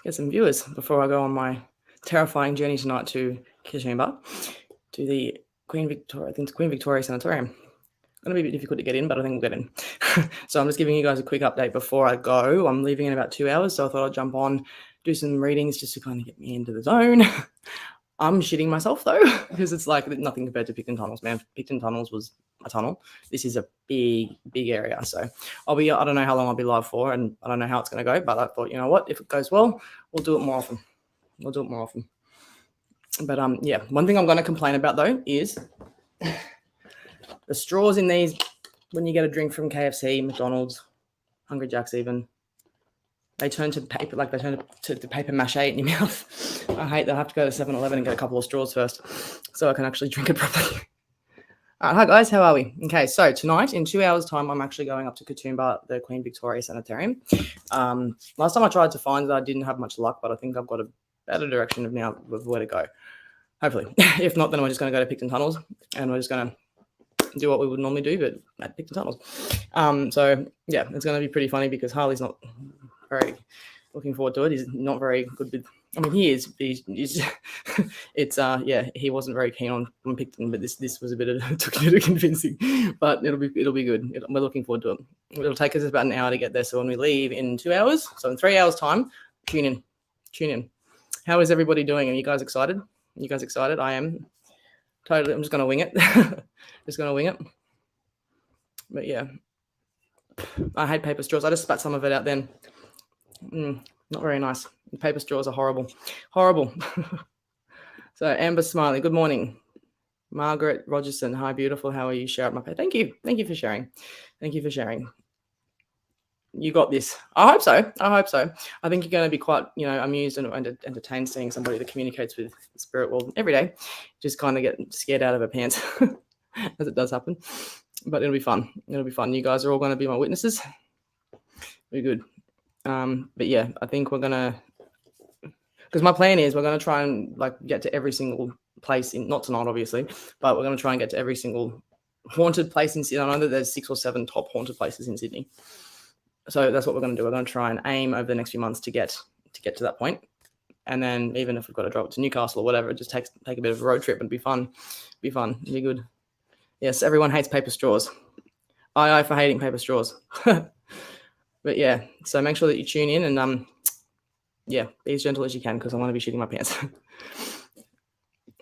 Get some viewers before I go on my terrifying journey tonight to Katoomba, to the Queen Victoria Sanatorium. Going to be a bit difficult to get in, but I think we'll get in. So I'm just giving you guys a quick update before I go. I'm leaving in about 2 hours, so I thought I'd jump on, do some readings just to kind of get me into the zone. I'm shitting myself though, because it's like nothing compared to Picton Tunnels, man. Picton Tunnels was a tunnel. This is a big area. So I don't know how long I'll be live for, and I don't know how it's going to go, but I thought, you know what, if it goes well, we'll do it more often. But yeah, one thing I'm going to complain about though is the straws in these, when you get a drink from KFC, McDonald's, Hungry Jack's even, they turn to paper, like they turn to paper mache in your mouth. I hate that. I have to go to 7-Eleven and get a couple of straws first so I can actually drink it properly. All right, hi guys, how are we? Okay, so tonight in 2 hours' time, I'm actually going up to Katoomba, the Queen Victoria Sanitarium. Last time I tried to find it, I didn't have much luck, but I think I've got a better direction of now of where to go. Hopefully. If not, then we're just going to go to Picton Tunnels and we're just going to do what we would normally do, but at Picton Tunnels. So yeah, it's going to be pretty funny because Harley's not very looking forward to it. He's not very good with, I mean, he is, but he's it's yeah, he wasn't very keen on Picton, but this was a bit of took a bit of convincing, but it'll be good. We're looking forward to it. It'll take us about an hour to get there, so when we leave in 2 hours, so in 3 hours time, tune in. How is everybody doing? Are you guys excited? I am totally. I'm just gonna wing it. But yeah, I hate paper straws. I just spat some of it out then. Not very nice. Paper straws are horrible. So Amber Smiley, good morning. Margaret Rogerson, hi, beautiful. How are you? Share up my page. Thank you for sharing. You got this. I hope so. I think you're going to be quite, amused and entertained seeing somebody that communicates with the spirit world every day. Just kind of get scared out of her pants, as it does happen. But it'll be fun. You guys are all going to be my witnesses. Very good. But yeah, I think we're going to, because my plan is we're going to try and get to every single place not tonight, obviously, but we're going to try and get to every single haunted place in Sydney. I know that there's 6 or 7 top haunted places in Sydney. So that's what we're going to do. We're going to try and aim over the next few months to get to that point. And then even if we've got to drop to Newcastle or whatever, it just take a bit of a road trip and be fun. It'll be good. Yes, everyone hates paper straws. I for hating paper straws. But yeah, so make sure that you tune in and yeah, be as gentle as you can because I want to be shitting my pants.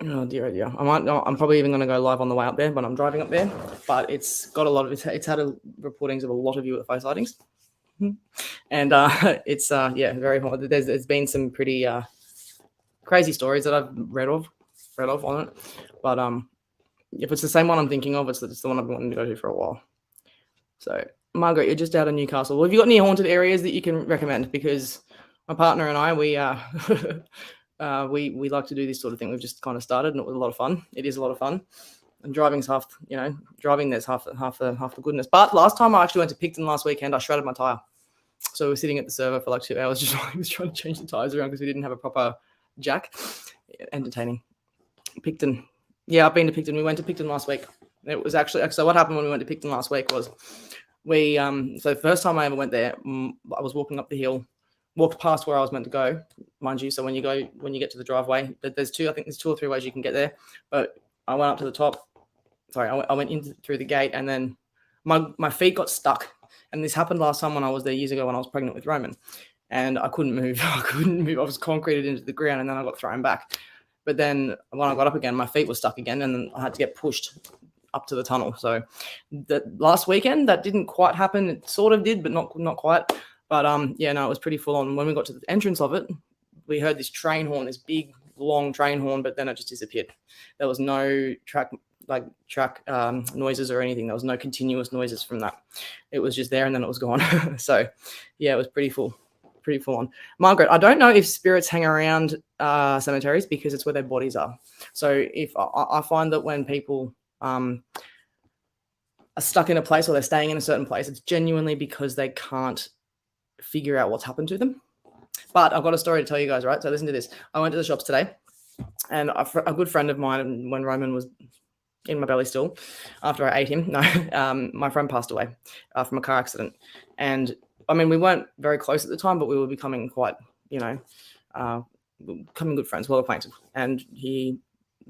Oh dear. I'm probably even going to go live on the way up there, but I'm driving up there. But it's got a lot of it's had reportings of a lot of UFO sightings. And it's very hard. There's been some pretty crazy stories that I've read of on it, but if it's the same one I'm thinking of, it's the one I've been wanting to go to for a while. So Margaret, you're just out of Newcastle. Well, have you got any haunted areas that you can recommend? Because my partner and I, we like to do this sort of thing. We've just kind of started, and it was a lot of fun. It is a lot of fun. And driving's half there's half the goodness. But last time I actually went to Picton last weekend, I shredded my tire. So we were sitting at the server for 2 hours just trying to change the tires around because we didn't have a proper jack. Entertaining. Picton. Yeah, I've been to Picton. We went to Picton last week. It was actually, so what happened when we went to Picton last week was we, so the first time I ever went there, I was walking up the hill, walked past where I was meant to go, mind you. So when you get to the driveway, there's 2 or 3 ways you can get there. But I went up to the top. Sorry, I went in through the gate and then my feet got stuck. And this happened last time when I was there years ago when I was pregnant with Roman. And I couldn't move. I was concreted into the ground and then I got thrown back. But then when I got up again, my feet were stuck again and then I had to get pushed up to the tunnel. So the last weekend, that didn't quite happen. It sort of did, but not quite. But it was pretty full on. When we got to the entrance of it, we heard this train horn, this big, long train horn, but then it just disappeared. There was no track noises or anything. There was no continuous noises from that. It was just there and then it was gone. So yeah, it was pretty full on. Margaret, I don't know if spirits hang around cemeteries because it's where their bodies are. So if I find that when people are stuck in a place or they're staying in a certain place, it's genuinely because they can't figure out what's happened to them. But I've got a story to tell you guys, right? So listen to this. I went to the shops today and a good friend of mine, when Roman was in my belly still, after I ate him, my friend passed away from a car accident. And I mean, we weren't very close at the time, but we were becoming quite, becoming good friends, well acquainted. And he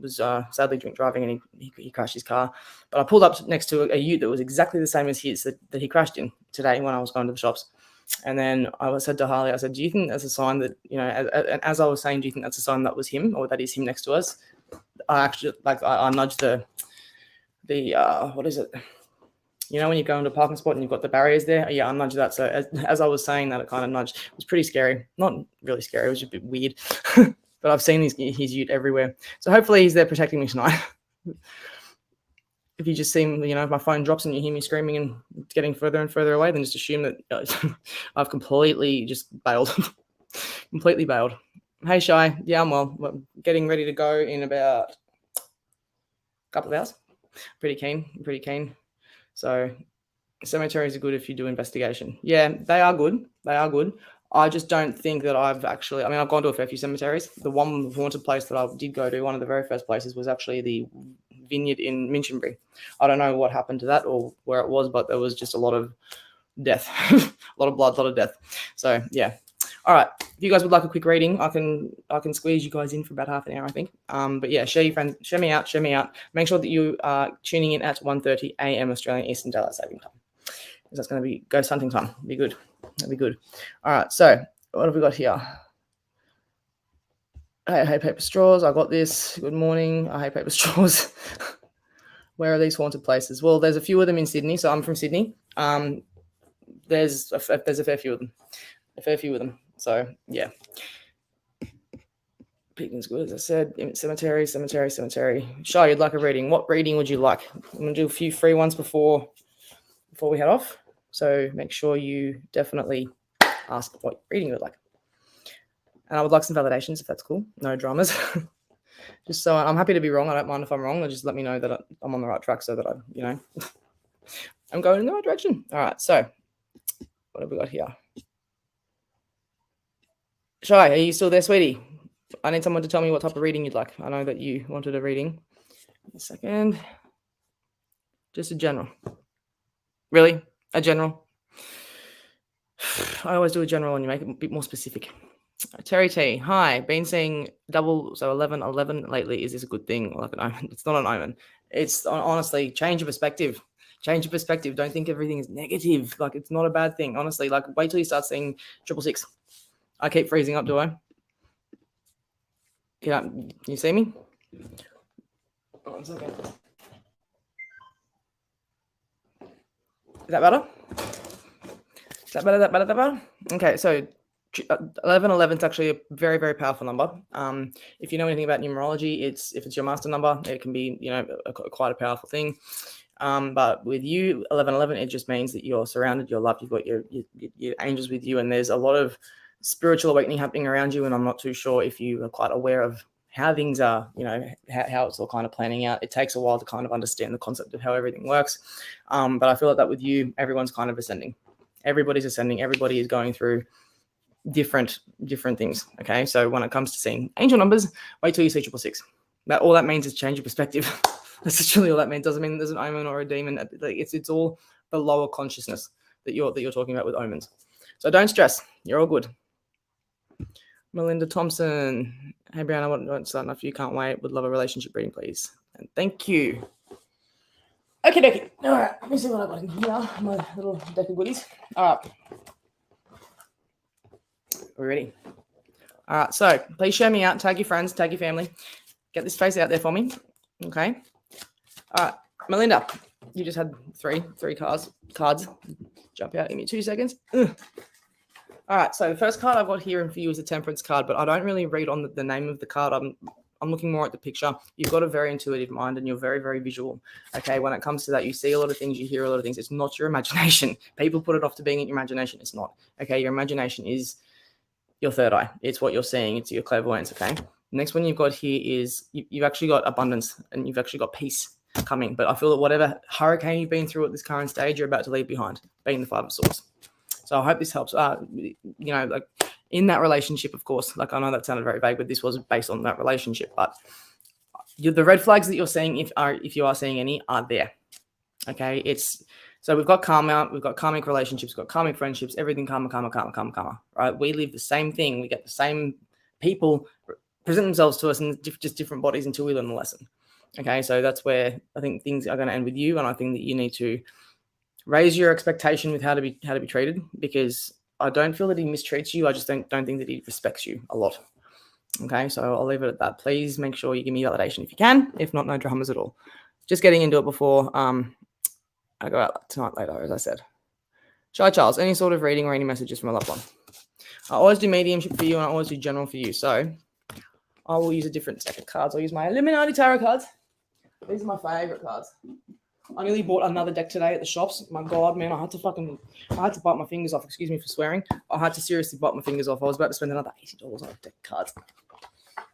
was sadly drink driving, and he crashed his car. But I pulled up next to a ute that was exactly the same as his that he crashed in today when I was going to the shops. And then I said to Harley, I said, do you think that's a sign that, as I was saying, do you think that's a sign that was him, or that is him next to us? I actually, I nudged the what is it? When you go into a parking spot and you've got the barriers there. Yeah, I nudged that. So as I was saying that, it kind of nudged. It was pretty scary. Not really scary. It was just a bit weird. But I've seen his ute everywhere. So hopefully he's there protecting me tonight. If you just see my phone drops and you hear me screaming and getting further and further away, then just assume that I've completely just bailed. Completely bailed. Hey, Shy. Yeah, I'm well. We're getting ready to go in about a couple of hours. Pretty keen. So cemeteries are good if you do investigation. Yeah, they are good. I just don't think that I've gone to a fair few cemeteries. The one haunted place that I did go to, one of the very first places, was actually the vineyard in Minchinbury. I don't know what happened to that or where it was, but there was just a lot of death, a lot of blood, a lot of death. So yeah. All right. If you guys would like a quick reading, I can squeeze you guys in for about half an hour, I think. But yeah, share your friends, share me out. Make sure that you are tuning in at 1:30 a.m. Australian Eastern Daylight Saving Time. Because that's going to be ghost hunting time. That'll be good. All right. So what have we got here? I hate paper straws. I got this. Good morning. I hate paper straws. Where are these haunted places? Well, there's a few of them in Sydney. So I'm from Sydney. There's a fair few of them. So yeah. Picking's good, as I said. Cemetery. Shy, you'd like a reading. What reading would you like? I'm going to do a few free ones before we head off. So make sure you definitely ask what reading you would like. And I would like some validations, if that's cool. No dramas. Just so I'm happy to be wrong. I don't mind if I'm wrong. Just let me know that I'm on the right track so that I'm going in the right direction. All right. So what have we got here? Shy, are you still there, sweetie? I need someone to tell me what type of reading you'd like. I know that you wanted a reading. A second. Just a general. Really? A general? I always do a general and you make it a bit more specific. Terry T. Hi. Been seeing double, so 11 lately. Is this a good thing? Like an omen? It's not an omen. It's honestly, change of perspective. Don't think everything is negative. Like, it's not a bad thing. Honestly, like, wait till you start seeing 666. I keep freezing up, do I? Can you see me? 1 second. Is that better? That better? Okay, so 1111 is actually a very, very powerful number. If you know anything about numerology, if it's your master number, it can be, quite a powerful thing. But with you, 1111, it just means that you're surrounded, you're loved, you've got your angels with you, and there's a lot of spiritual awakening happening around you. And I'm not too sure if you are quite aware of how things are, how it's all kind of planning out. It takes a while to kind of understand the concept of how everything works. But I feel like that with you, everyone's kind of ascending. Everybody's ascending. Everybody is going through different things. Okay. So when it comes to seeing angel numbers, wait till you see 666. All that means is change your perspective. That's literally all that means. Doesn't mean there's an omen or a demon. It's all the lower consciousness that you're talking about with omens. So don't stress. You're all good. Melinda Thompson. Hey, Brianna, I want starting off. You can't wait. Would love a relationship reading, please. And thank you. Okay. All right. Let me see what I got in here. My little deck of goodies. All right. We're ready. All right. So please share me out. Tag your friends. Tag your family. Get this face out there for me. Okay. All right. Melinda, you just had three cards. Jump out. Give me 2 seconds. Ugh. All right, so the first card I've got here for you is a Temperance card, but I don't really read on the name of the card. I'm looking more at the picture. You've got a very intuitive mind and you're very, very visual. Okay, when it comes to that, you see a lot of things, you hear a lot of things. It's not your imagination. People put it off to being in your imagination. It's not. Okay, your imagination is your third eye. It's what you're seeing. It's your clairvoyance, okay? The next one you've got here is you've actually got abundance and you've actually got peace coming. But I feel that whatever hurricane you've been through at this current stage, you're about to leave behind, being the Five of Swords. So I hope this helps. Like in that relationship, of course, like I know that sounded very vague, but this was based on that relationship. But the red flags that you're seeing, if you are seeing any, are there. Okay, it's So we've got karma, we've got karmic relationships, we've got karmic friendships, everything karma, karma, karma, karma, karma, right? We live the same thing. We get the same people present themselves to us in just different bodies until we learn the lesson. Okay, so that's where I think things are going to end with you, and I think that you need to raise your expectation with how to be treated, because I don't feel that he mistreats you. I just don't think that he respects you a lot. Okay, so I'll leave it at that. Please make sure you give me validation if you can. If not, no dramas at all. Just getting into it before I go out tonight later, as I said. Shy Charles, any sort of reading or any messages from a loved one? I always do mediumship for you, and I always do general for you. So I will use a different stack of cards. I'll use my Illuminati Tarot cards. These are my favorite cards. I nearly bought another deck today at the shops. My God, man, I had to bite my fingers off. Excuse me for swearing. I had to seriously bite my fingers off. I was about to spend another $80 on a deck of cards.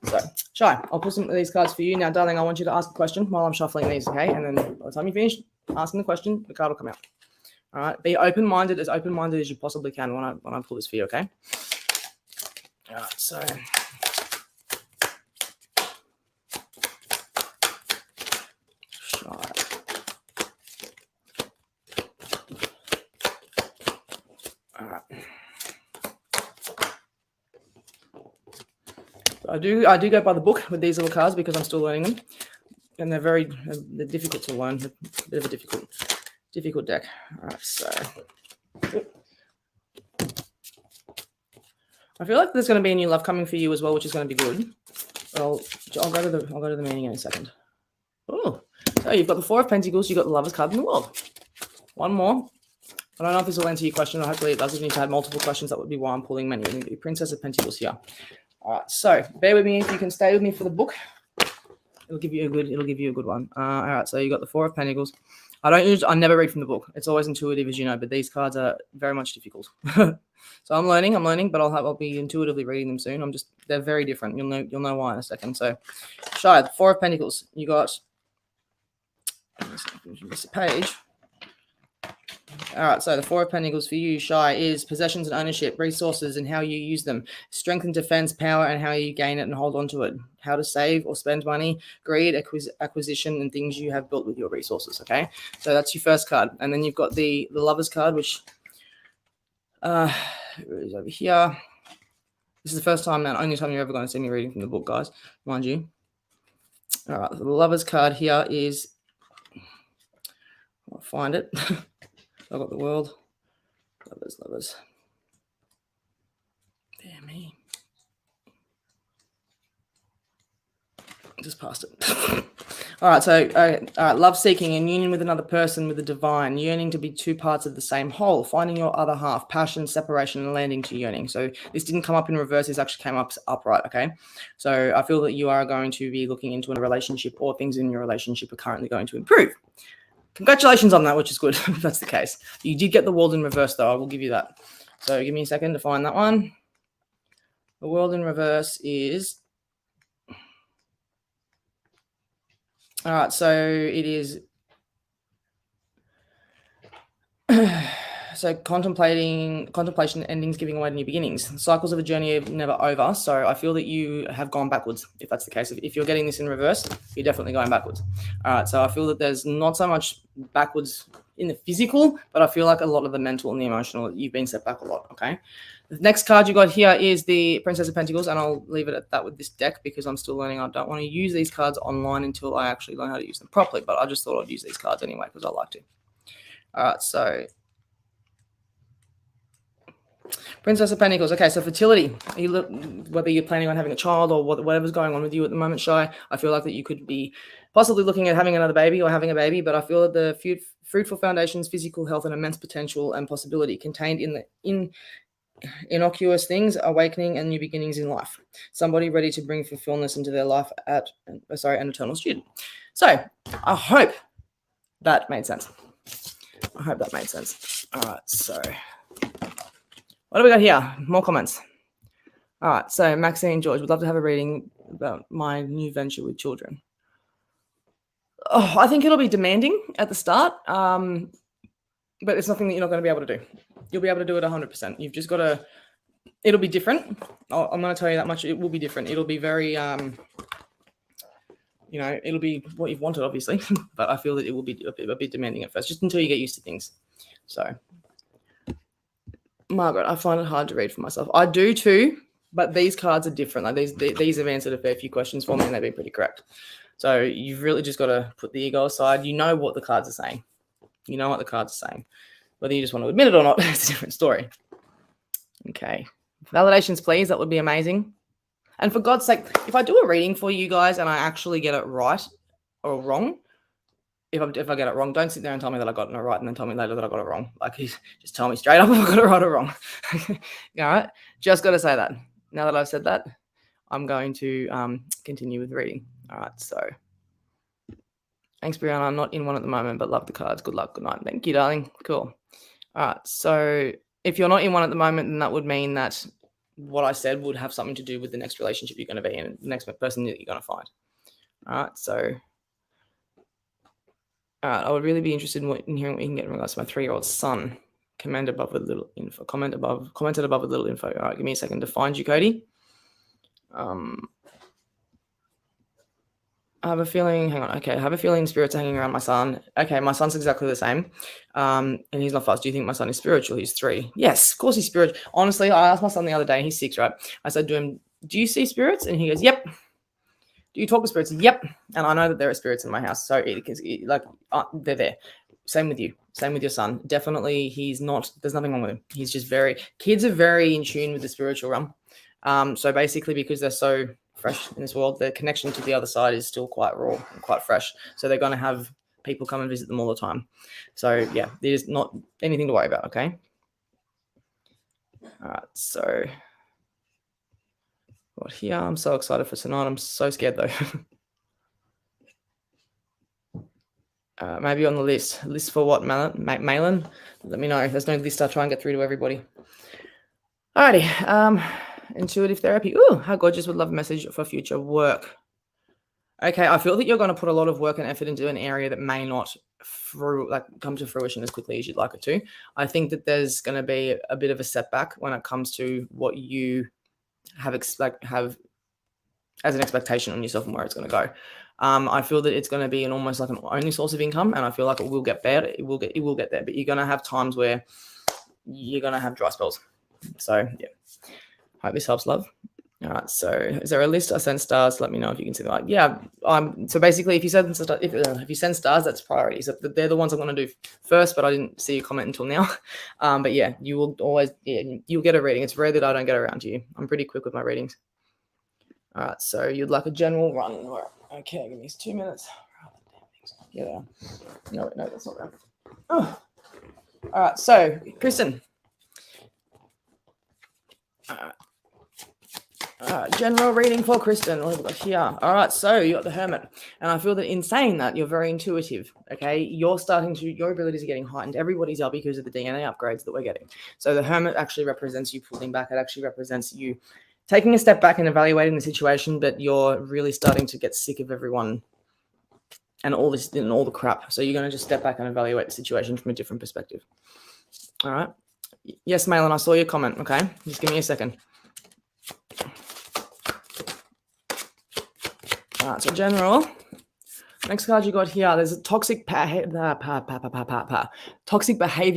So, Shy, I'll put some of these cards for you. Now, darling, I want you to ask a question while I'm shuffling these, okay? And then by the time you finish asking the question, the card will come out. All right? Be open-minded as you possibly can when I pull this for you, okay? All right, so... Shy. All right. I do go by the book with these little cards because I'm still learning them, and they're difficult to learn. A bit of a difficult deck. All right, so I feel like there's going to be a new love coming for you as well, which is going to be good. I'll go to the meaning in a second. Oh, so you've got the Four of Pentacles. You've got the Lovers card in the world. One more. I don't know if this will answer your question, or hopefully it does. If you need to have multiple questions, that would be why I'm pulling many. The Princess of Pentacles here. All right, so bear with me if you can stay with me for the book. It'll give you a good one. All right, so you got the Four of Pentacles. I never read from the book. It's always intuitive, as you know, but these cards are very much difficult. So I'm learning, but I'll be intuitively reading them soon. They're very different. You'll know why in a second. So, Shy, the Four of Pentacles. You got this page. All right, so the Four of Pentacles for you, Shy, is possessions and ownership, resources and how you use them, strength and defense, power and how you gain it and hold on to it, how to save or spend money, greed, acquisition, and things you have built with your resources, okay? So that's your first card. And then you've got the Lovers card, which is over here. This is the first time and only time you're ever going to see me reading from the book, guys, mind you. All right, the Lovers card here is, I'll find it. I've got the World. Lovers. Damn me. Just passed it. All right, so love seeking in union with another person, with the divine, yearning to be two parts of the same whole, finding your other half, passion, separation, and landing to yearning. So this didn't come up in reverse. This actually came up upright, okay? So I feel that you are going to be looking into a relationship, or things in your relationship are currently going to improve. Congratulations on that, which is good if that's the case. You did get the World in reverse, though. I will give you that. So give me a second to find that one. The World in reverse is... All right, so it is... So contemplation, endings, giving away to new beginnings. Cycles of a journey are never over. So I feel that you have gone backwards, if that's the case. If you're getting this in reverse, you're definitely going backwards. All right, so I feel that there's not so much backwards in the physical, but I feel like a lot of the mental and the emotional, you've been set back a lot, okay? The next card you got here is the Princess of Pentacles, and I'll leave it at that with this deck because I'm still learning. I don't want to use these cards online until I actually learn how to use them properly, but I just thought I'd use these cards anyway because I like to. All right, so... Princess of Pentacles. Okay, so fertility. Whether you're planning on having a child or whatever's going on with you at the moment, Shy, I feel like that you could be possibly looking at having another baby or having a baby, but I feel that the fruitful foundations, physical health, and immense potential and possibility contained in innocuous things, awakening and new beginnings in life. Somebody ready to bring fulfillment into their life an eternal student. So I hope that made sense. All right, so... what do we got here? More comments. All right. So Maxine George would love to have a reading about my new venture with children. Oh, I think it'll be demanding at the start, but it's nothing that you're not going to be able to do. You'll be able to do it 100%. You've just got to. It'll be different. I'm going to tell you that much. It will be different. It'll be very. you know, it'll be what you've wanted, obviously, but I feel that it will be a bit demanding at first, just until you get used to things. So, Margaret, I find it hard to read for myself. I do too, but these cards are different. Like these have answered a fair few questions for me, and they've been pretty correct. So you've really just got to put the ego aside. You know what the cards are saying. You know what the cards are saying. Whether you just want to admit it or not, it's a different story. Okay. Validations, please. That would be amazing. And for God's sake, if I do a reading for you guys and I actually get it right or wrong, if I get it wrong, don't sit there and tell me that I got it right and then tell me later that I got it wrong. Like, just tell me straight up if I got it right or wrong. All right? Just got to say that. Now that I've said that, I'm going to continue with reading. All right, so thanks, Brianna. I'm not in one at the moment, but love the cards. Good luck. Good night. Thank you, darling. Cool. All right, so if you're not in one at the moment, then that would mean that what I said would have something to do with the next relationship you're going to be in, the next person that you're going to find. All right, so I would really be interested in hearing what you can get in regards to my 3-year-old son. Commented above with little info. Commented above with little info. All right, give me a second to find you, Cody. I have a feeling, hang on, okay, I have a feeling spirits are hanging around my son. Okay, my son's exactly the same, and he's not fast. Do you think my son is spiritual? He's 3. Yes, of course he's spiritual. Honestly, I asked my son the other day, he's 6, right? I said to him, do you see spirits? And he goes, yep. Do you talk to spirits? Yep. And I know that there are spirits in my house, so they're there. Same with you. Same with your son. Definitely, he's not, there's nothing wrong with him. He's just kids are very in tune with the spiritual realm. So basically, because they're so fresh in this world, the connection to the other side is still quite raw and quite fresh. So they're going to have people come and visit them all the time. So yeah, there's not anything to worry about, okay? All right, so what here? I'm so excited for tonight. I'm so scared though. Maybe on the list. List for what, Malin? Let me know. If there's no list, I'll try and get through to everybody. Alrighty. Intuitive therapy. Ooh, how gorgeous. Would love a message for future work. Okay, I feel that you're going to put a lot of work and effort into an area that may not come to fruition as quickly as you'd like it to. I think that there's going to be a bit of a setback when it comes to what you have as an expectation on yourself and where it's going to go. I feel that it's going to be almost like an only source of income, and I feel like it will get better. It will get there, but you're going to have times where you're going to have dry spells. So yeah, hope this helps, love. All right. So is there a list? I send stars. Let me know if you can see that. Like, yeah. So basically, if you send stars, that's priority. So they're the ones I'm going to do first, but I didn't see your comment until now. But yeah, you will always, you'll get a reading. It's rare that I don't get around to you. I'm pretty quick with my readings. All right. So you'd like a general run. All right. Okay. Give me 2 minutes. Yeah. No, that's not right. Oh. All right. So Kristen. General reading for Kristen. What have we got here? All right, so you got the Hermit. And I feel that in saying that, you're very intuitive, okay? Your abilities are getting heightened. Everybody's are because of the DNA upgrades that we're getting. So the Hermit actually represents you pulling back. It actually represents you taking a step back and evaluating the situation, but you're really starting to get sick of everyone and all this and all the crap. So you're going to just step back and evaluate the situation from a different perspective. All right. Yes, Malin, I saw your comment, okay? Just give me a second. All right, so general. Next card you got here, there's a toxic behavior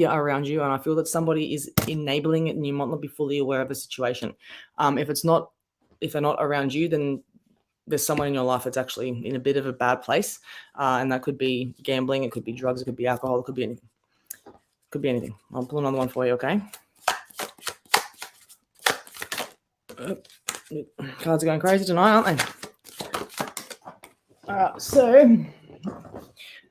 around you, and I feel that somebody is enabling it and you might not be fully aware of the situation. If they're not around you, then there's someone in your life that's actually in a bit of a bad place, and that could be gambling, it could be drugs, it could be alcohol, it could be anything. Could be anything. I'll pull another one for you, okay? Cards are going crazy tonight, aren't they? All right, so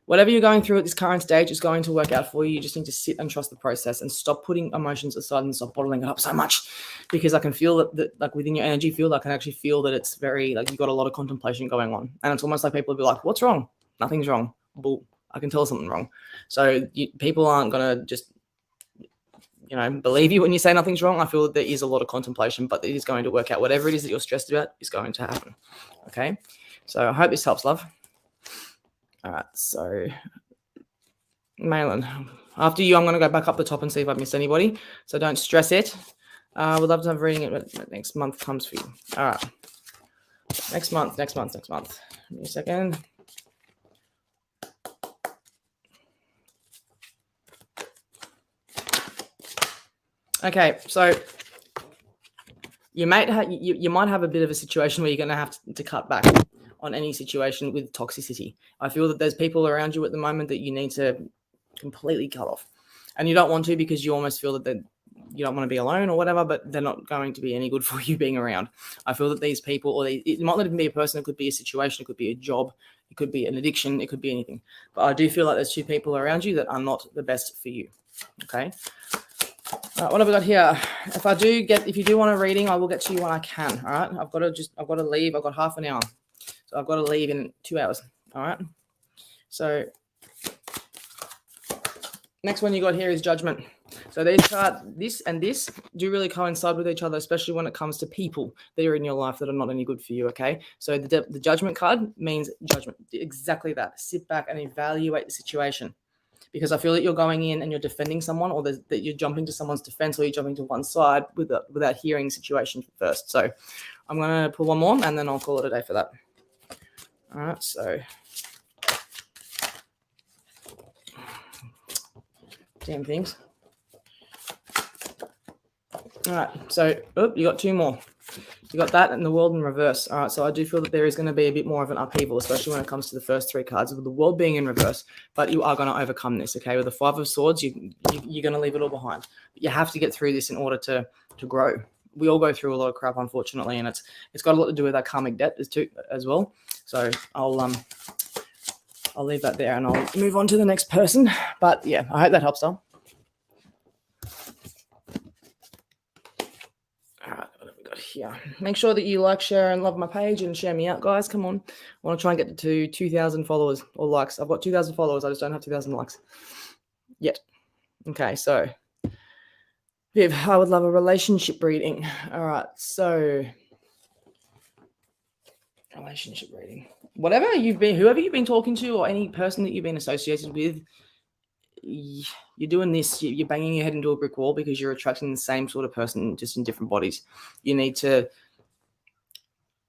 whatever you're going through at this current stage is going to work out for you. You just need to sit and trust the process and stop putting emotions aside and stop bottling it up so much, because I can feel that like within your energy field, I can actually feel that it's very, like, you've got a lot of contemplation going on. And it's almost like people will be like, what's wrong? Nothing's wrong. Well, I can tell something wrong. So people aren't going to just, believe you when you say nothing's wrong. I feel that there is a lot of contemplation, but it is going to work out. Whatever it is that you're stressed about is going to happen. Okay. So I hope this helps, love. All right. So Malin, after you, I'm going to go back up the top and see if I've missed anybody. So don't stress it. We'd love to have a reading it when next month comes for you. All right. Next month. Give me a second. Okay, so you might have a bit of a situation where you're going to have to cut back on any situation with toxicity. I feel that there's people around you at the moment that you need to completely cut off, and you don't want to because you almost feel that you don't want to be alone or whatever, but they're not going to be any good for you being around. I feel that these people, or it might not even be a person, it could be a situation, it could be a job, it could be an addiction, it could be anything. But I do feel like there's two people around you that are not the best for you. Okay. What have we got here? If you do want a reading, I will get to you when I can. All right. I've got to leave. I've got half an hour. So I've got to leave in 2 hours. All right. So next one you got here is Judgment. So this and this do really coincide with each other, especially when it comes to people that are in your life that are not any good for you. Okay. So the Judgment card means judgment. Exactly that. Sit back and evaluate the situation. Because I feel that you're going in and you're defending someone, or that you're jumping to someone's defense, or you're jumping to one side without hearing the situation first. So I'm going to pull one more and then I'll call it a day for that. All right, so damn things. All right, so you got two more. You got that and the World in reverse. All right, so I do feel that there is going to be a bit more of an upheaval, especially when it comes to the first three cards, with the World being in reverse. But you are going to overcome this, okay? With the Five of Swords, you're going to leave it all behind. But you have to get through this in order to grow. We all go through a lot of crap, unfortunately, and it's got a lot to do with our karmic debt as well. So I'll leave that there and I'll move on to the next person. But yeah, I hope that helps, though. Yeah, make sure that you like, share, and love my page and share me out, guys. Come on. I want to try and get to 2,000 followers or likes. I've got 2,000 followers. I just don't have 2,000 likes yet. Okay, so Viv, I would love a relationship reading. All right, so relationship reading. Whoever you've been talking to, or any person that you've been associated with, you're doing this, you're banging your head into a brick wall because you're attracting the same sort of person, just in different bodies. You need to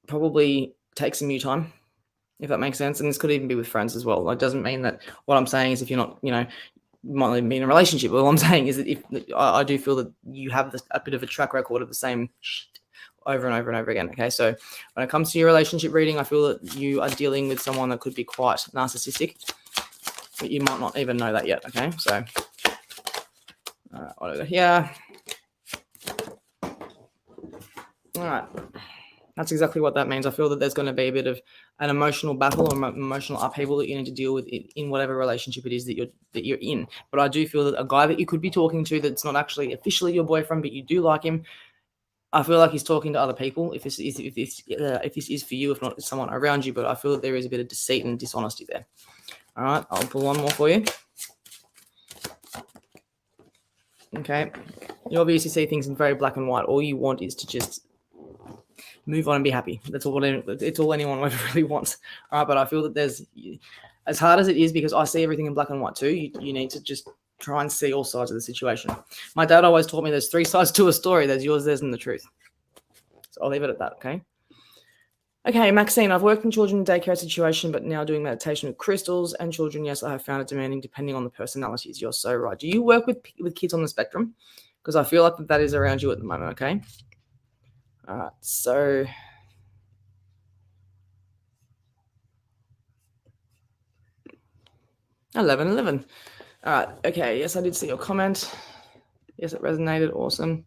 probably take some new time, if that makes sense. And this could even be with friends as well. It doesn't mean that what I'm saying is if you're not, you might not even be in a relationship. All I'm saying is that if I do feel that you have a bit of a track record of the same shit over and over and over again. Okay, so when it comes to your relationship reading, I feel that you are dealing with someone that could be quite narcissistic, but you might not even know that yet. Okay, so what do we got here? All right, that's exactly what that means. I feel that there's going to be a bit of an emotional battle or emotional upheaval that you need to deal with in whatever relationship it is that you're in. But I do feel that a guy that you could be talking to that's not actually officially your boyfriend, but you do like him, I feel like he's talking to other people. If this is for you, if not someone around you, but I feel that there is a bit of deceit and dishonesty there. All right, I'll pull one more for you. Okay, you obviously see things in very black and white. All you want is to just move on and be happy. It's all anyone really wants. All right, but I feel that there's, as hard as it is, because I see everything in black and white too, you need to just try and see all sides of the situation. My dad always taught me there's three sides to a story. There's yours, theirs, and the truth. So I'll leave it at that, okay? Okay, Maxine, I've worked in children daycare situation, but now doing meditation with crystals and children. Yes, I have found it demanding depending on the personalities. You're so right. Do you work with kids on the spectrum? Because I feel like that is around you at the moment, okay? All right, so eleven. All right, okay. Yes, I did see your comment. Yes, it resonated. Awesome.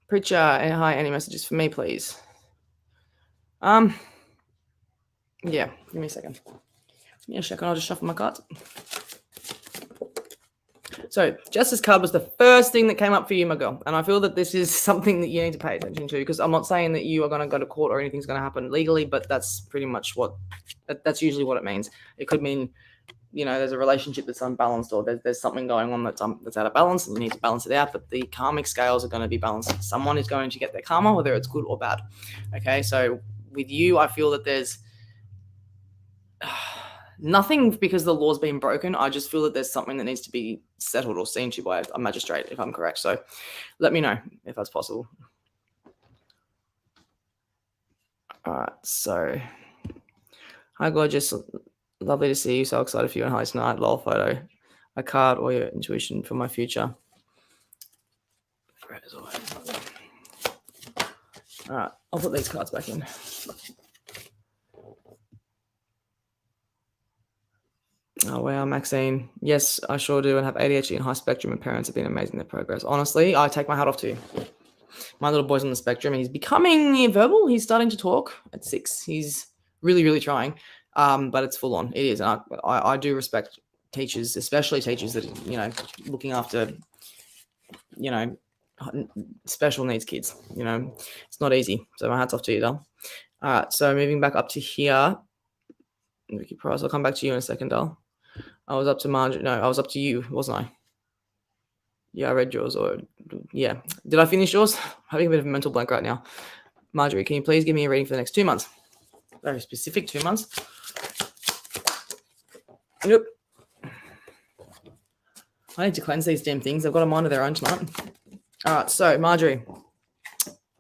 Preacher, hi. Any messages for me, please? Yeah. Give me a second. Give me a second. I'll just shuffle my cards. So, Justice card was the first thing that came up for you, my girl. And I feel that this is something that you need to pay attention to, because I'm not saying that you are going to go to court or anything's going to happen legally, but that's pretty much that's usually what it means. It could mean, there's a relationship that's unbalanced, or there's something going on that's out of balance, and you need to balance it out. But the karmic scales are going to be balanced. Someone is going to get their karma, whether it's good or bad. Okay, so with you, I feel that there's nothing because the law's been broken. I just feel that there's something that needs to be settled or seen to by a magistrate, if I'm correct. So let me know if that's possible. All right, so Hi, gorgeous. Lovely to see you. So excited for you and hi tonight. Lol photo. A card or your intuition for my future. All right, I'll put these cards back in. Oh, wow, Maxine. Yes, I sure do. And have ADHD and high spectrum, and parents have been amazing in their progress. Honestly, I take my hat off to you. My little boy's on the spectrum and he's becoming verbal. He's starting to talk at 6. He's really, really trying. But it's full on. It is. And I do respect teachers, especially teachers that, looking after, special needs kids. It's not easy. So my hat's off to you, Dal. All right. So moving back up to here. Vicky Price, I'll come back to you in a second, Dal. I was up to Marjorie. No, I was up to you, wasn't I? Yeah, I read yours. Yeah. Did I finish yours? I'm having a bit of a mental blank right now. Marjorie, can you please give me a reading for the next 2 months? Very specific, 2 months. Yep. I need to cleanse these damn things. They've got a mind of their own tonight. All right, so Marjorie,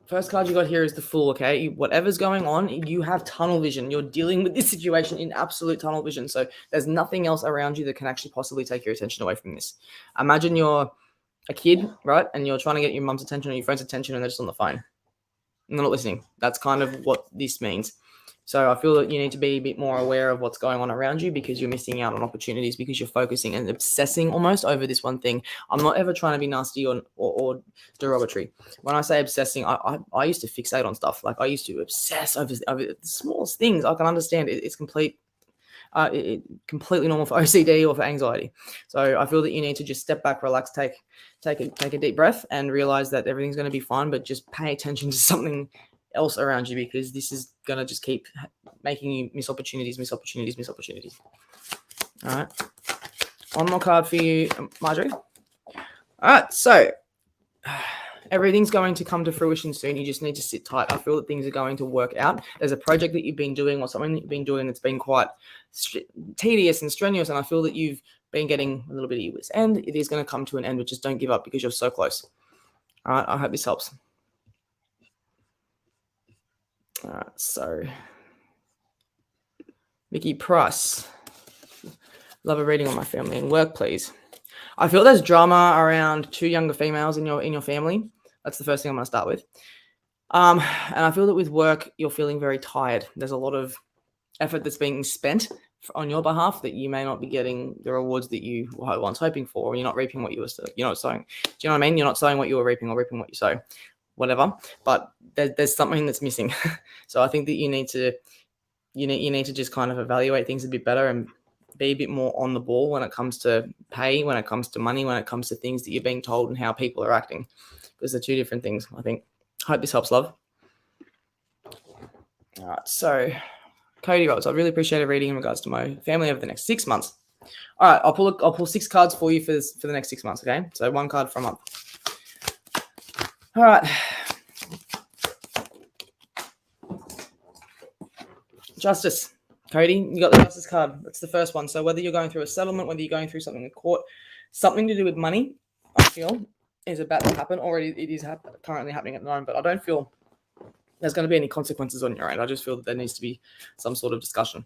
first card you got here is the Fool, okay? Whatever's going on, you have tunnel vision. You're dealing with this situation in absolute tunnel vision. So there's nothing else around you that can actually possibly take your attention away from this. Imagine you're a kid, right? And you're trying to get your mum's attention or your friend's attention and they're just on the phone. And they're not listening. That's kind of what this means. So I feel that you need to be a bit more aware of what's going on around you because you're missing out on opportunities because you're focusing and obsessing almost over this one thing. I'm not ever trying to be nasty or derogatory. When I say obsessing, I used to fixate on stuff. Like I used to obsess over the smallest things. I can understand it's completely normal for OCD or for anxiety. So I feel that you need to just step back, relax, take a deep breath and realize that everything's going to be fine, but just pay attention to something else around you because this is going to just keep making you miss opportunities. All right. One more card for you, Marjorie. All right. So everything's going to come to fruition soon. You just need to sit tight. I feel that things are going to work out. There's a project that you've been doing or something that you've been doing that's been quite tedious and strenuous, and I feel that you've been getting a little bit of your wits end. It is going to come to an end, but just don't give up because you're so close. All right. I hope this helps. All right, so Vicky Price, love a reading on my family and work, please. I feel there's drama around 2 younger females in your family. That's the first thing I'm going to start with. And I feel that with work, you're feeling very tired. There's a lot of effort that's being spent on your behalf that you may not be getting the rewards that you were once hoping for, or you're not reaping what you were sowing. Do you know what I mean? You're not sowing what you were reaping or reaping what you sow. Whatever, but there's something that's missing. So I think that you need to just kind of evaluate things a bit better and be a bit more on the ball when it comes to pay, when it comes to money, when it comes to things that you're being told and how people are acting, because they're 2 different things. I think. Hope this helps, love. All right, so Cody Rhodes, I really appreciate a reading in regards to my family over the next 6 months. All right, I'll pull 6 cards for you for the next 6 months. Okay, so 1 card for a month. All right. Justice. Cody, you got the Justice card. That's the first one. So whether you're going through a settlement, whether you're going through something in court, something to do with money, I feel, is about to happen. Already it is currently happening at the moment, but I don't feel there's going to be any consequences on your end. I just feel that there needs to be some sort of discussion,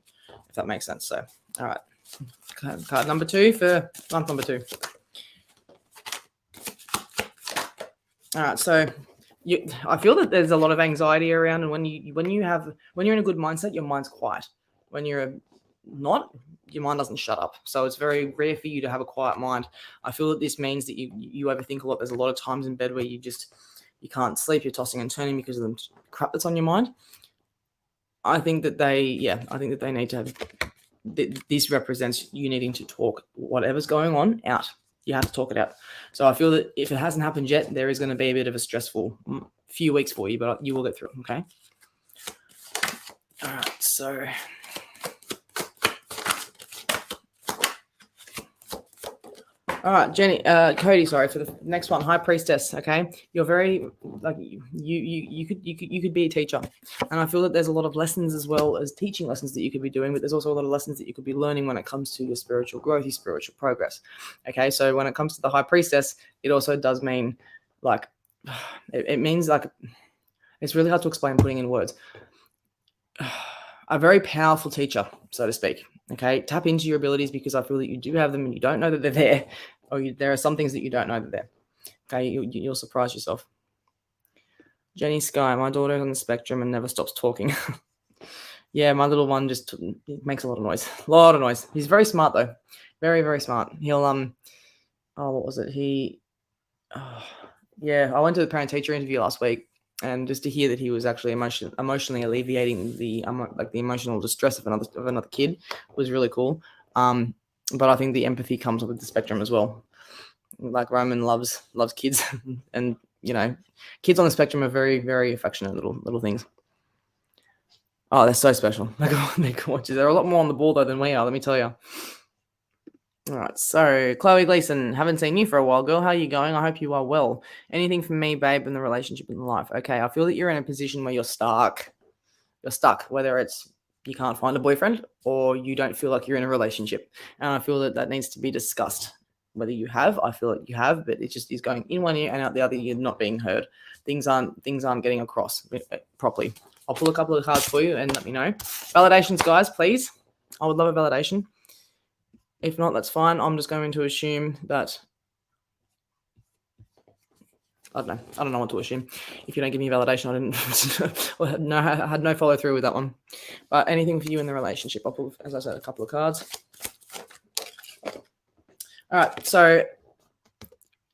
if that makes sense. So, all right. Card number 2 for month number 2. All right, so I feel that there's a lot of anxiety around, and when you're in a good mindset, your mind's quiet. When you're not, your mind doesn't shut up. So it's very rare for you to have a quiet mind. I feel that this means that you overthink a lot. There's a lot of times in bed where you can't sleep. You're tossing and turning because of the crap that's on your mind. I think that they need to have. This represents you needing to talk whatever's going on out. You have to talk it out. So I feel that if it hasn't happened yet, there is going to be a bit of a stressful few weeks for you, but you will get through it, okay? All right, so all right, Cody, sorry, for the next one, High Priestess, okay? You're very, like, you could be a teacher. And I feel that there's a lot of lessons as well as teaching lessons that you could be doing, but there's also a lot of lessons that you could be learning when it comes to your spiritual growth, your spiritual progress, okay? So when it comes to the High Priestess, it also does mean, like, it means, like, it's really hard to explain putting in words. a very powerful teacher, so to speak. Okay, tap into your abilities because I feel that you do have them and you don't know that they're there, or there are some things that you don't know that they're. Okay, you'll surprise yourself. Jenny Sky, my daughter's on the spectrum and never stops talking. Yeah, my little one just makes a lot of noise. A lot of noise. He's very smart though. Very, very smart. He'll what was it? Yeah, I went to the parent teacher interview last week, and just to hear that he was actually emotionally alleviating the the emotional distress of another kid was really cool. But I think the empathy comes with the spectrum as well. Like Roman loves kids, and kids on the spectrum are very, very affectionate little things. Oh, they're so special. They're gorgeous. They're a lot more on the ball though than we are. Let me tell you. All right, so Chloe Gleason, haven't seen you for a while, girl. How are you going? I hope you are well. Anything from me, babe, in the relationship and life? Okay, I feel that you're in a position where you're stuck. You're stuck, whether it's you can't find a boyfriend or you don't feel like you're in a relationship. And I feel that needs to be discussed. Whether you have, I feel like you have, but it just is going in one ear and out the other. You're not being heard. Things aren't getting across properly. I'll pull a couple of cards for you and let me know. Validations, guys, please. I would love a validation. If not, that's fine. I'm just going to assume that I don't know what to assume. If you don't give me validation, I had no follow through with that one. But anything for you in the relationship, I'll pull, as I said, a couple of cards. All right, so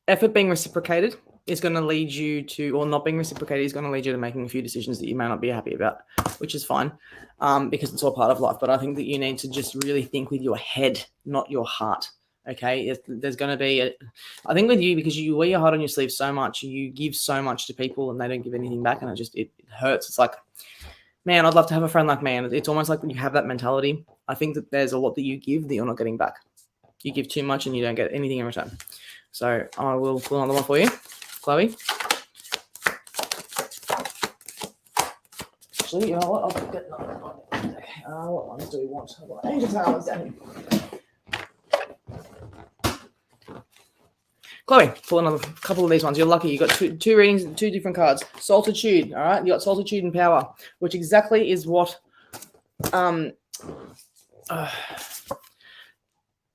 effort being reciprocated is going to lead you to, or not being reciprocated is going to lead you to making a few decisions that you may not be happy about, which is fine, because it's all part of life. But I think that you need to just really think with your head, not your heart. Okay, there's going to be, I think with you, because you wear your heart on your sleeve so much, you give so much to people and they don't give anything back, and it hurts. It's like, man, I'd love to have a friend like me. And it's almost like when you have that mentality, I think that there's a lot that you give that you're not getting back. You give too much and you don't get anything in return. So I will pull another one for you, Chloe. Actually, you know what? I'll get another one. Okay. What ones do we want? Angel Towers down here. Chloe, pull another couple of these ones. You're lucky. You got two readings, two different cards. Solitude. All right, you got Solitude and Power, which exactly is what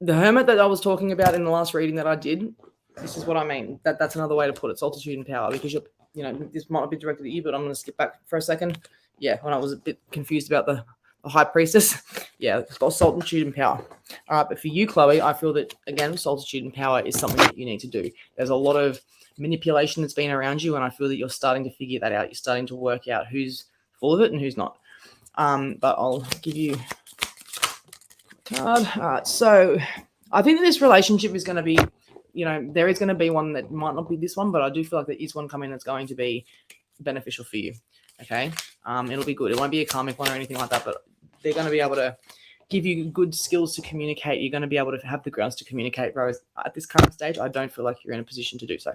the Hermit that I was talking about in the last reading that I did. This is what I mean. That's another way to put it. Solitude and Power, because this might not be directed at you, but I'm going to skip back for a second. Yeah, when I was a bit confused about the High Priestess. Yeah, it's got Solitude and Power. All right, but for you, Chloe, I feel that, again, Solitude and Power is something that you need to do. There's a lot of manipulation that's been around you, and I feel that you're starting to figure that out. You're starting to work out who's full of it and who's not. But I'll give you a card. All right, so I think that this relationship is going to be, there is going to be one that might not be this one, but I do feel like there is one coming that's going to be beneficial for you. Okay, it'll be good. It won't be a karmic one or anything like that, but they're going to be able to give you good skills to communicate. You're going to be able to have the grounds to communicate, whereas at this current stage, I don't feel like you're in a position to do so.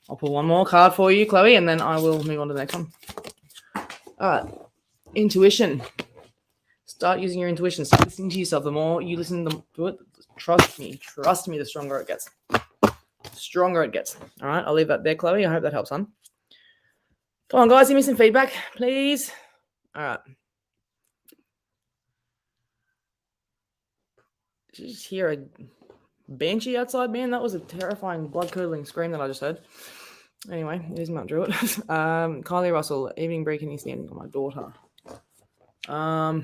I'll pull one more card for you, Chloe, and then I will move on to the next one. All right, intuition. Start using your intuition. Start listening to yourself. The more you listen to it, trust me, the stronger it gets. Stronger it gets. All right, I'll leave that there, Chloe. I hope that helps, hon. Come on, guys, give me some feedback, please. All right. Did you just hear a banshee outside, man? That was a terrifying, blood-curdling scream that I just heard. Anyway, it is Mount Druitt. Kylie Russell, evening Bree, can you stand on my daughter? I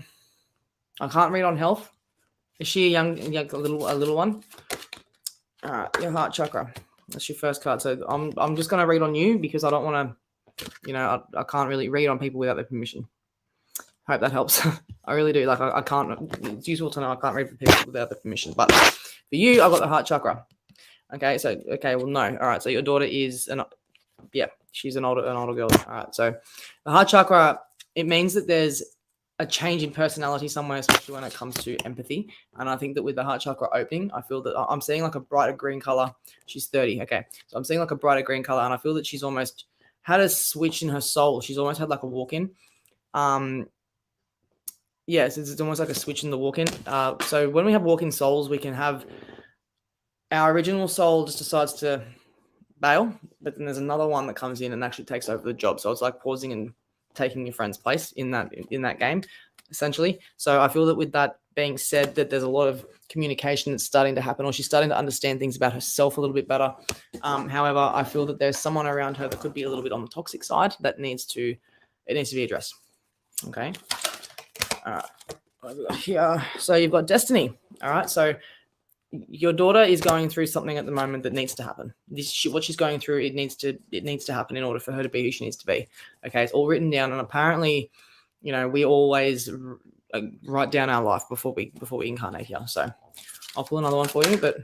can't read on health. Is she a little one? All right, your heart chakra. That's your first card. So I'm just gonna read on you because I don't want to. I can't really read on people without their permission. Hope that helps. I really do. Like I can't. It's useful to know I can't read for people without their permission. But for you, I've got the heart chakra. Okay. Well, no. All right. So your daughter is she's an older girl. All right. So the heart chakra, it means that there's a change in personality somewhere, especially when it comes to empathy. And I think that with the heart chakra opening, I feel that I'm seeing like a brighter green color. She's 30. Okay. So I'm seeing like a brighter green color, and I feel that she's almost had a switch in her soul. She's almost had like a walk-in. Yes, it's almost like a switch in the walk-in. So when we have walk-in souls, we can have our original soul just decides to bail, but then there's another one that comes in and actually takes over the job. So it's like pausing and taking your friend's place in that game. essentially. So I feel that with that being said, that there's a lot of communication that's starting to happen, or she's starting to understand things about herself a little bit better. However, I feel that there's someone around her that could be a little bit on the toxic side that needs to be addressed. Okay. All right. What have we got here? So you've got destiny. All right. So your daughter is going through something at the moment that needs to happen. What she's going through, it needs to happen in order for her to be who she needs to be. Okay. It's all written down, and apparently, we always write down our life before we incarnate here. So I'll pull another one for you, but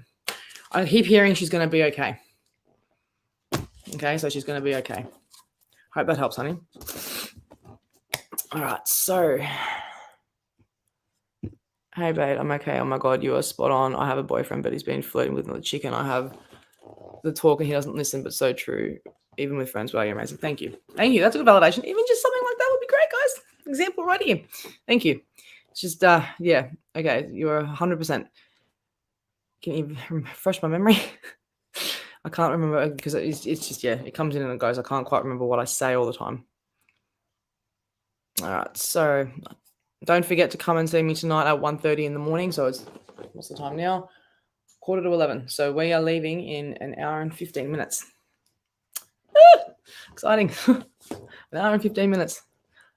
I keep hearing she's going to be okay. Okay, so she's going to be okay. Hope that helps, honey. All right, so hey, babe, I'm okay. Oh my God, you are spot on. I have a boyfriend, but he's been flirting with another chick, and I have the talk, and he doesn't listen, but so true. Even with friends, well, you're amazing. Thank you. Thank you. That's a good validation. Even just something like that would be great, guys. Example right here. Thank you. It's just, yeah. Okay, you're 100%. Can you refresh my memory? I can't remember because it's just, yeah, it comes in and it goes. I can't quite remember what I say all the time. All right, so don't forget to come and see me tonight at 1:30 in the morning. So it's, what's the time now? 10:45. So we are leaving in an hour and 15 minutes. Exciting. An hour and 15 minutes.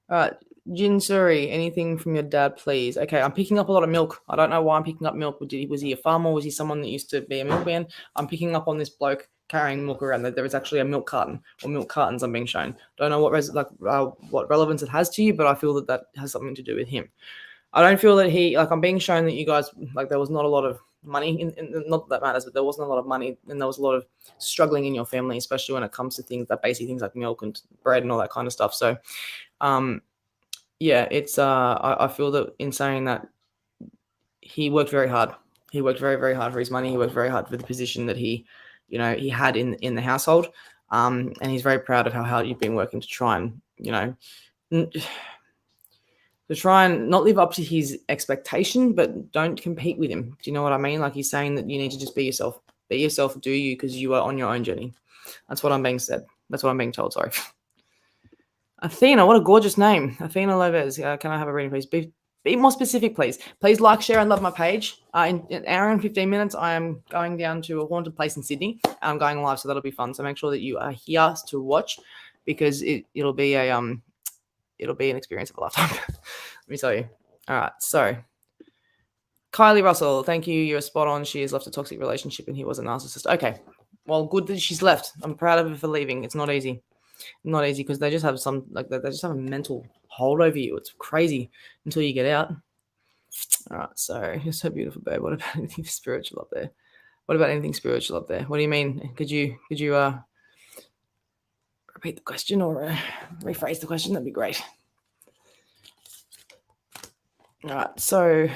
All right. Jinsuri, anything from your dad, please? Okay, I'm picking up a lot of milk. I don't know why I'm picking up milk. Was he a farmer? Was he someone that used to be a milkman? I'm picking up on this bloke carrying milk around. There is actually a milk carton or milk cartons I'm being shown. Don't know what relevance it has to you, but I feel that has something to do with him. I don't feel that I'm being shown that you guys, there was not a lot of money, not that matters, but there wasn't a lot of money, and there was a lot of struggling in your family, especially when it comes to basic things like milk and bread and all that kind of stuff. So, yeah, it's I feel that in saying that he worked very hard. He worked very, very hard for his money. He worked very hard for the position that he had in the household. And he's very proud of how hard you've been working to try and, to try and not live up to his expectation, but don't compete with him. Do you know what I mean? Like, he's saying that you need to just be yourself. Be yourself, do you, because you are on your own journey. That's what I'm being said. That's what I'm being told, sorry. Athena, what a gorgeous name. Athena Lopez. Can I have a reading, please? Be more specific, please. Please like, share, and love my page. In an hour and 15 minutes, I am going down to a haunted place in Sydney. I'm going live, so that'll be fun. So make sure that you are here to watch, because it'll be an experience of a lifetime. Let me tell you. All right, so Kylie Russell, thank you. You're spot on. She has left a toxic relationship and he was a narcissist. Okay, well, good that she's left. I'm proud of her for leaving. It's not easy. Not easy, because they just have they just have a mental hold over you. It's crazy until you get out. All right, so you're so beautiful, babe. What about anything spiritual up there? What about anything spiritual up there? What do you mean? Could you repeat the question or rephrase the question? That'd be great. All right, so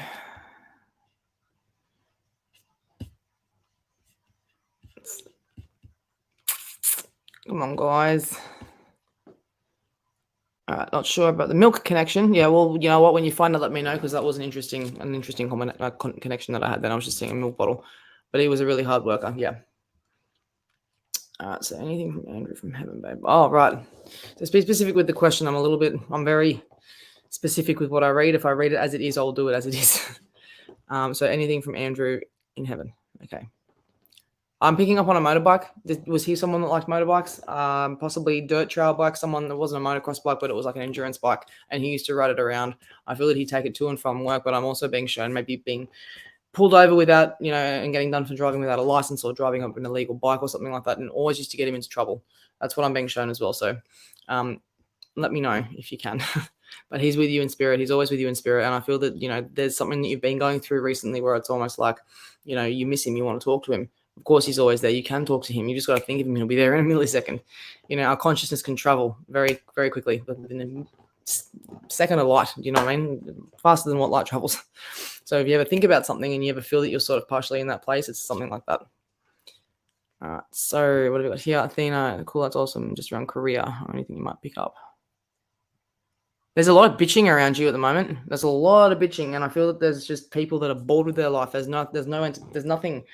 come on, guys. All right, not sure about the milk connection. Yeah, well, you know what? When you find out, let me know, because that was an interesting connection that I had. Then I was just seeing a milk bottle, but he was a really hard worker. Yeah. All right. So anything from Andrew from Heaven, babe? Oh, right. Just be specific with the question. I'm very specific with what I read. If I read it as it is, I'll do it as it is. So anything from Andrew in Heaven? Okay. I'm picking up on a motorbike. Was he someone that liked motorbikes? Possibly dirt trail bike, someone that wasn't a motocross bike, but it was like an endurance bike, and he used to ride it around. I feel that he'd take it to and from work, but I'm also being shown maybe being pulled over without, and getting done for driving without a license, or driving up an illegal bike or something like that, and always used to get him into trouble. That's what I'm being shown as well. So let me know if you can. But he's with you in spirit. He's always with you in spirit. And I feel that, there's something that you've been going through recently where it's almost like, you miss him, you want to talk to him. Of course, he's always there. You can talk to him. You just got to think of him. He'll be there in a millisecond. Our consciousness can travel very, very quickly, but within a second of light. Do you know what I mean? Faster than what light travels. So if you ever think about something and you ever feel that you're sort of partially in that place, it's something like that. All right. So what have we got here? Athena. Cool. That's awesome. Just around Korea or anything you might pick up. There's a lot of bitching around you at the moment. There's a lot of bitching, and I feel that there's just people that are bored with their life. There's nothing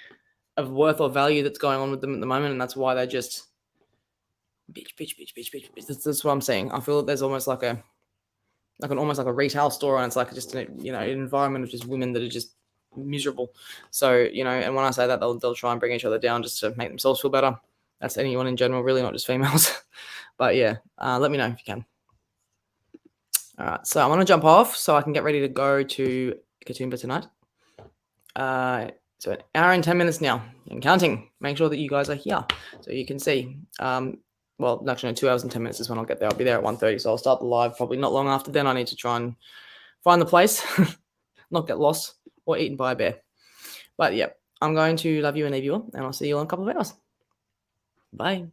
of worth or value that's going on with them at the moment, and that's why they just bitch. That's what I'm saying. I feel that there's almost like like almost like a retail store, and it's like just an environment of just women that are just miserable. So and when I say that, they'll try and bring each other down just to make themselves feel better. That's anyone in general, really, not just females. But yeah, let me know if you can. All right, so I'm gonna jump off so I can get ready to go to Katoomba tonight. So an hour and 10 minutes now and counting. Make sure that you guys are here so you can see. Well, actually, no, 2 hours and 10 minutes is when I'll get there. I'll be there at 1:30, so I'll start the live probably not long after then. I need to try and find the place, not get lost or eaten by a bear. But yeah, I'm going to love you and leave you all, and I'll see you all in a couple of hours. Bye.